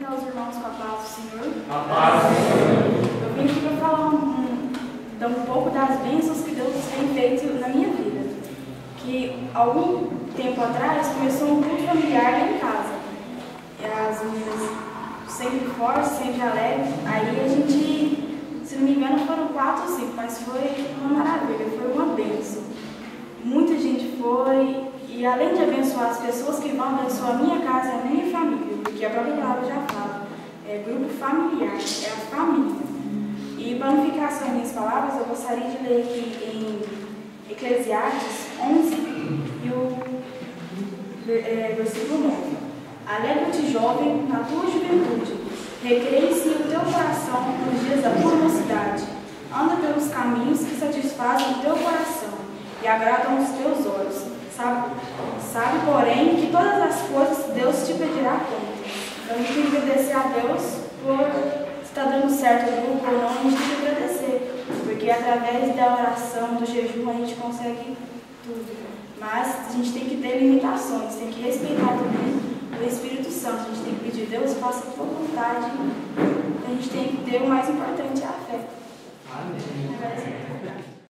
cumprimentar os irmãos com a paz do Senhor. A paz do Senhor. Eu vim aqui para falar um pouco das bênçãos que Deus tem feito na minha vida. Que algum tempo atrás começou um culto familiar lá em casa. E as meninas sempre fortes, sempre alegres. Aí a gente, se não me engano, foram 4 ou 5, mas foi uma maravilha, foi uma bênção. Muita gente foi, e além de abençoar as pessoas que vão abençoar a minha casa e a minha família, porque a própria palavra já fala, é grupo familiar, é a família. E para não ficar só em minhas palavras, eu gostaria de ler aqui em Eclesiastes 11 e o versículo 9. Alegra-te, jovem, na tua juventude, recreie-se o teu coração nos dias da tua mocidade, anda pelos caminhos que satisfazem o teu coração e agradam os teus olhos. Sabe, porém, que todas as coisas Deus te pedirá conta. Então a gente tem que agradecer a Deus por estar dando certo no grupo ou não, a gente tem que agradecer, porque através da oração, do jejum, a gente consegue tudo. Mas a gente tem que ter limitações, tem que respeitar também o Espírito Santo. A gente tem que pedir, Deus, faça a tua vontade. A gente tem que ter o mais importante, é a fé. Amém.